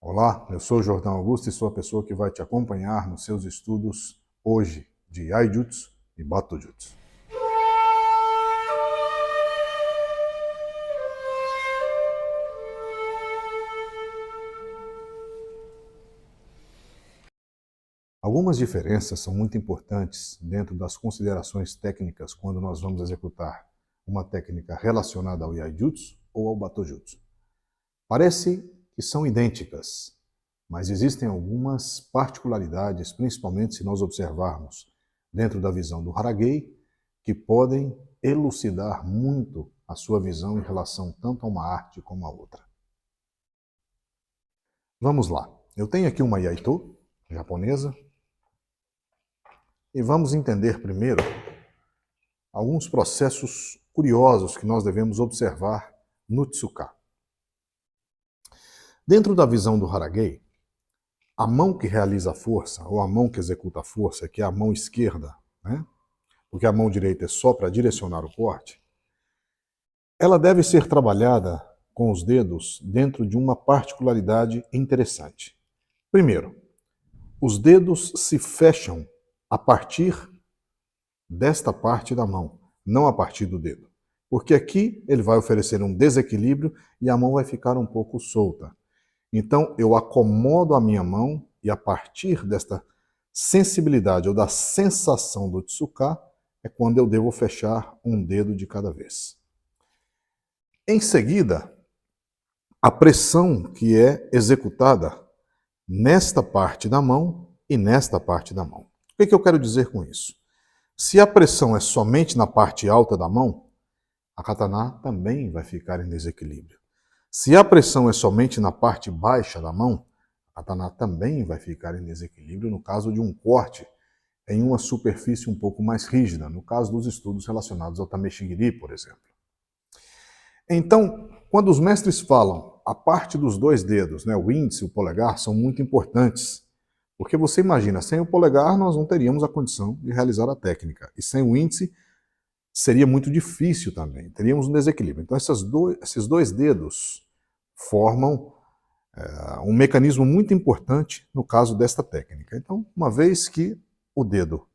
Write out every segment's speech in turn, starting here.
Olá, eu sou o Jordão Augusto e sou a pessoa que vai te acompanhar nos seus estudos hoje de Iaijutsu e Batojutsu. Algumas diferenças são muito importantes dentro das considerações técnicas quando nós vamos executar uma técnica relacionada ao Iaijutsu ou ao Batojutsu. Parece que são idênticas, mas existem algumas particularidades, principalmente se nós observarmos dentro da visão do Haragei, que podem elucidar muito a sua visão em relação tanto a uma arte como a outra. Vamos lá. Eu tenho aqui uma Iaito japonesa e vamos entender primeiro alguns processos curiosos que nós devemos observar no Tsuka. Dentro da visão do Haragei, a mão que realiza a força, ou a mão que executa a força, que é a mão esquerda, né? Porque a mão direita é só para direcionar o corte, ela deve ser trabalhada com os dedos dentro de uma particularidade interessante. Primeiro, os dedos se fecham a partir desta parte da mão, não a partir do dedo. Porque aqui ele vai oferecer um desequilíbrio e a mão vai ficar um pouco solta. Então, eu acomodo a minha mão e a partir desta sensibilidade ou da sensação do Tsuka é quando eu devo fechar um dedo de cada vez. Em seguida, a pressão que é executada nesta parte da mão e nesta parte da mão. O que eu quero dizer com isso? Se a pressão é somente na parte alta da mão, a katana também vai ficar em desequilíbrio. Se a pressão é somente na parte baixa da mão, a katana também vai ficar em desequilíbrio no caso de um corte em uma superfície um pouco mais rígida, no caso dos estudos relacionados ao Tameshigiri, por exemplo. Então, quando os mestres falam a parte dos dois dedos, né, o índice e o polegar, são muito importantes. Porque você imagina, sem o polegar nós não teríamos a condição de realizar a técnica. E sem o índice seria muito difícil também, teríamos um desequilíbrio. Então esses dois dedos formam um mecanismo muito importante no caso desta técnica. Então, uma vez que o dedo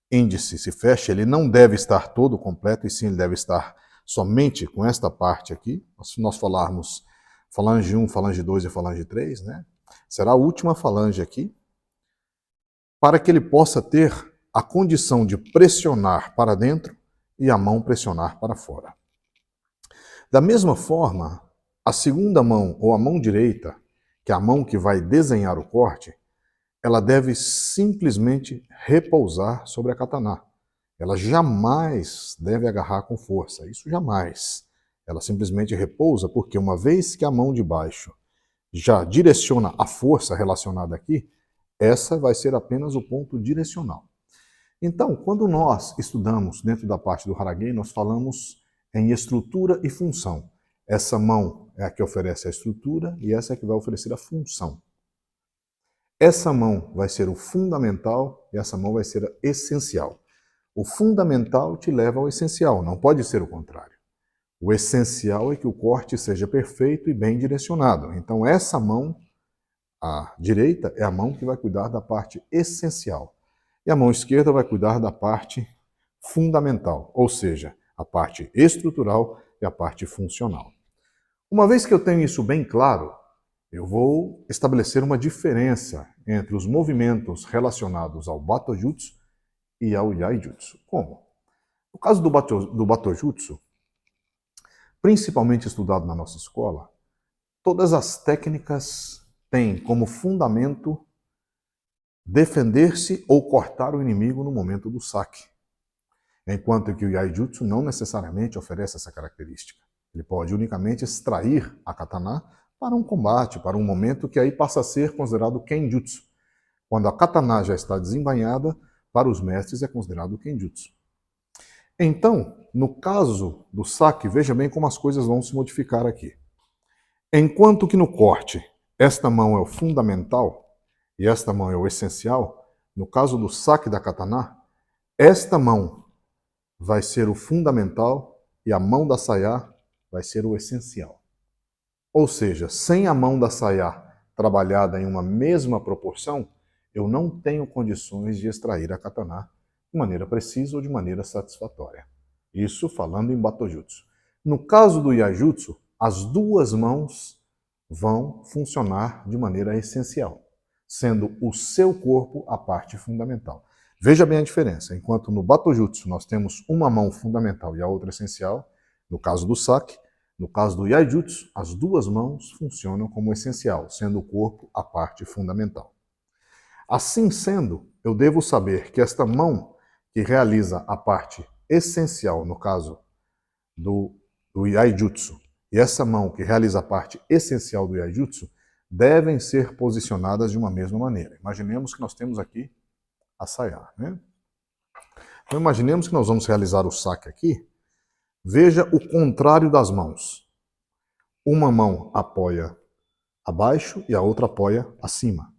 índice se fecha, ele não deve estar todo completo, e sim ele deve estar somente com esta parte aqui. Se nós falarmos falange 1, falange 2 e falange 3, né? Será a última falange aqui, para que ele possa ter a condição de pressionar para dentro e a mão pressionar para fora. Da mesma forma, a segunda mão, ou a mão direita, que é a mão que vai desenhar o corte, ela deve simplesmente repousar sobre a katana. Ela jamais deve agarrar com força, isso jamais. Ela simplesmente repousa, porque uma vez que a mão de baixo já direciona a força relacionada aqui, essa vai ser apenas o ponto direcional. Então, quando nós estudamos dentro da parte do Haragei, nós falamos em estrutura e função. Essa mão é a que oferece a estrutura e essa é a que vai oferecer a função. Essa mão vai ser o fundamental e essa mão vai ser a essencial. O fundamental te leva ao essencial, não pode ser o contrário. O essencial é que o corte seja perfeito e bem direcionado. Então essa mão, a direita, é a mão que vai cuidar da parte essencial. E a mão esquerda vai cuidar da parte fundamental, ou seja, a parte estrutural e a parte funcional. Uma vez que eu tenho isso bem claro, eu vou estabelecer uma diferença entre os movimentos relacionados ao Batojutsu e ao Iaijutsu. Como? No caso do Batojutsu, principalmente estudado na nossa escola, todas as técnicas têm como fundamento defender-se ou cortar o inimigo no momento do saque. Enquanto que o Iaijutsu não necessariamente oferece essa característica. Ele pode unicamente extrair a katana para um combate, para um momento que aí passa a ser considerado Kenjutsu. Quando a katana já está desembainhada, para os mestres é considerado Kenjutsu. Então, no caso do saque, veja bem como as coisas vão se modificar aqui. Enquanto que no corte, esta mão é o fundamental e esta mão é o essencial, no caso do saque da katana, esta mão vai ser o fundamental e a mão da sayá vai ser o essencial. Ou seja, sem a mão da sayá trabalhada em uma mesma proporção, eu não tenho condições de extrair a katana de maneira precisa ou de maneira satisfatória. Isso falando em Batojutsu. No caso do Iaijutsu, as duas mãos vão funcionar de maneira essencial, sendo o seu corpo a parte fundamental. Veja bem a diferença. Enquanto no Batojutsu nós temos uma mão fundamental e a outra essencial, no caso do Sake, no caso do Iaijutsu, as duas mãos funcionam como essencial, sendo o corpo a parte fundamental. Assim sendo, eu devo saber que esta mão que realiza a parte essencial, no caso do Iaijutsu, e essa mão que realiza a parte essencial do Iaijutsu, devem ser posicionadas de uma mesma maneira. Imaginemos que nós temos aqui a Saya, né? Então imaginemos que nós vamos realizar o Sake aqui. Veja o contrário das mãos. Uma mão apoia abaixo e a outra apoia acima.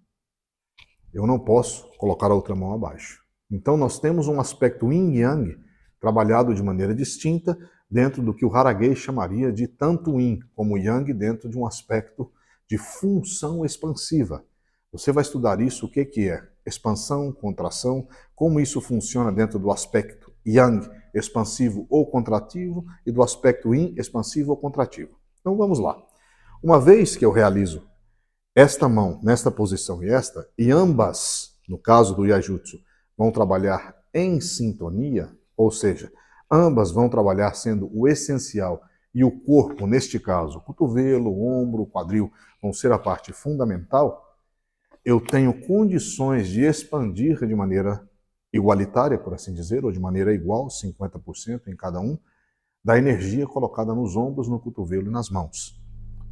Eu não posso colocar a outra mão abaixo. Então nós temos um aspecto yin-yang trabalhado de maneira distinta dentro do que o Haragei chamaria de tanto yin como yang dentro de um aspecto de função expansiva. Você vai estudar isso, o que é expansão, contração, como isso funciona dentro do aspecto yang, expansivo ou contrativo, e do aspecto yin, expansivo ou contrativo. Então vamos lá. Uma vez que eu realizo esta mão nesta posição e ambas, no caso do Iaijutsu, vão trabalhar em sintonia, ou seja, ambas vão trabalhar sendo o essencial e o corpo, neste caso, o cotovelo, o ombro, o quadril, vão ser a parte fundamental, eu tenho condições de expandir de maneira igualitária, por assim dizer, ou de maneira igual, 50% em cada um, da energia colocada nos ombros, no cotovelo e nas mãos.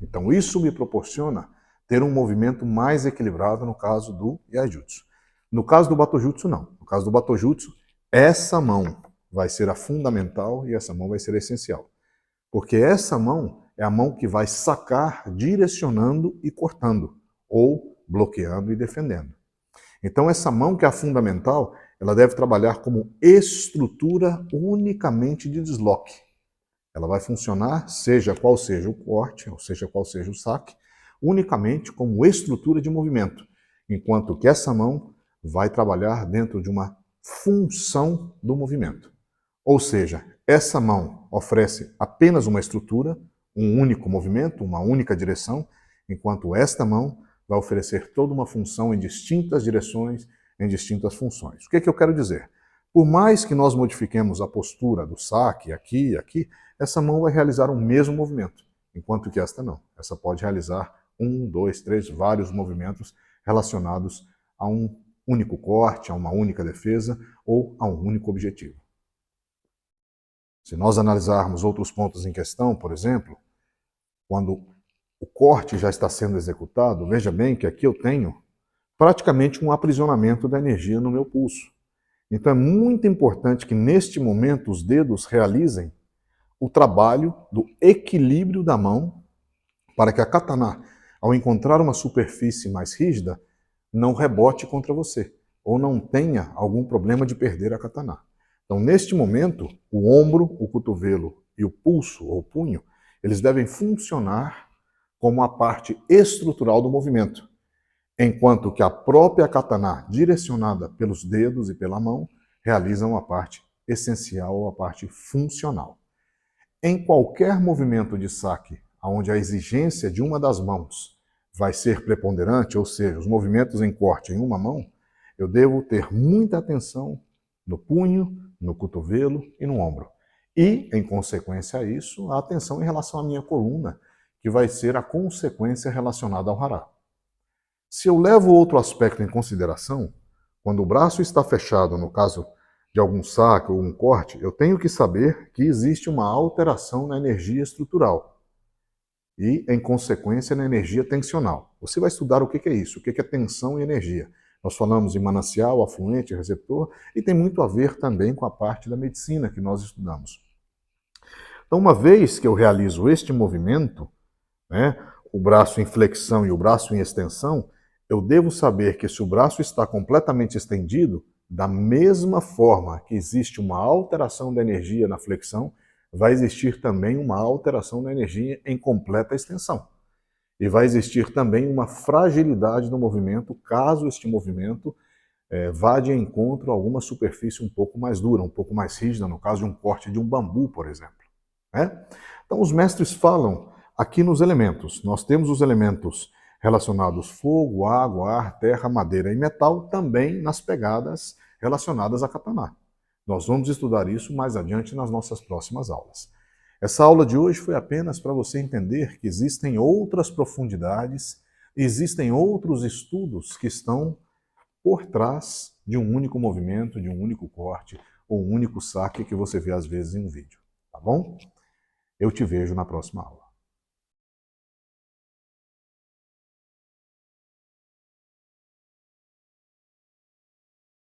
Então isso me proporciona ter um movimento mais equilibrado no caso do Iaijutsu. No caso do Batojutsu, não. No caso do Batojutsu, essa mão vai ser a fundamental e essa mão vai ser a essencial. Porque essa mão é a mão que vai sacar direcionando e cortando, ou bloqueando e defendendo. Então essa mão que é a fundamental, ela deve trabalhar como estrutura unicamente de desloque. Ela vai funcionar, seja qual seja o corte, ou seja qual seja o saque, unicamente como estrutura de movimento, enquanto que essa mão vai trabalhar dentro de uma função do movimento. Ou seja, essa mão oferece apenas uma estrutura, um único movimento, uma única direção, enquanto esta mão vai oferecer toda uma função em distintas direções, em distintas funções. O que é que eu quero dizer? Por mais que nós modifiquemos a postura do saque, aqui e aqui, essa mão vai realizar o mesmo movimento, enquanto que esta não. Essa pode realizar 1, 2, 3, vários movimentos relacionados a um único corte, a uma única defesa ou a um único objetivo. Se nós analisarmos outros pontos em questão, por exemplo, quando o corte já está sendo executado, veja bem que aqui eu tenho praticamente um aprisionamento da energia no meu pulso. Então é muito importante que neste momento os dedos realizem o trabalho do equilíbrio da mão para que a katana, ao encontrar uma superfície mais rígida, não rebote contra você ou não tenha algum problema de perder a katana. Então, neste momento, o ombro, o cotovelo e o pulso ou punho, eles devem funcionar como a parte estrutural do movimento, enquanto que a própria katana, direcionada pelos dedos e pela mão, realizam a parte essencial ou a parte funcional. Em qualquer movimento de saque, onde a exigência de uma das mãos vai ser preponderante, ou seja, os movimentos em corte em uma mão, eu devo ter muita atenção no punho, no cotovelo e no ombro. E, em consequência a isso, a atenção em relação à minha coluna, que vai ser a consequência relacionada ao hara. Se eu levo outro aspecto em consideração, quando o braço está fechado, no caso de algum saque ou um corte, eu tenho que saber que existe uma alteração na energia estrutural e, em consequência, na energia tensional. Você vai estudar o que é isso, o que é tensão e energia. Nós falamos em manancial, afluente, receptor, e tem muito a ver também com a parte da medicina que nós estudamos. Então, uma vez que eu realizo este movimento, né, o braço em flexão e o braço em extensão, eu devo saber que se o braço está completamente estendido, da mesma forma que existe uma alteração da energia na flexão, vai existir também uma alteração da energia em completa extensão. E vai existir também uma fragilidade no movimento, caso este movimento vá de encontro a alguma superfície um pouco mais dura, um pouco mais rígida, no caso de um corte de um bambu, por exemplo. Né? Então, os mestres falam aqui nos elementos. Nós temos os elementos relacionados fogo, água, ar, terra, madeira e metal, também nas pegadas relacionadas a kataná. Nós vamos estudar isso mais adiante nas nossas próximas aulas. Essa aula de hoje foi apenas para você entender que existem outras profundidades, existem outros estudos que estão por trás de um único movimento, de um único corte ou um único saque que você vê às vezes em um vídeo, tá bom? Eu te vejo na próxima aula.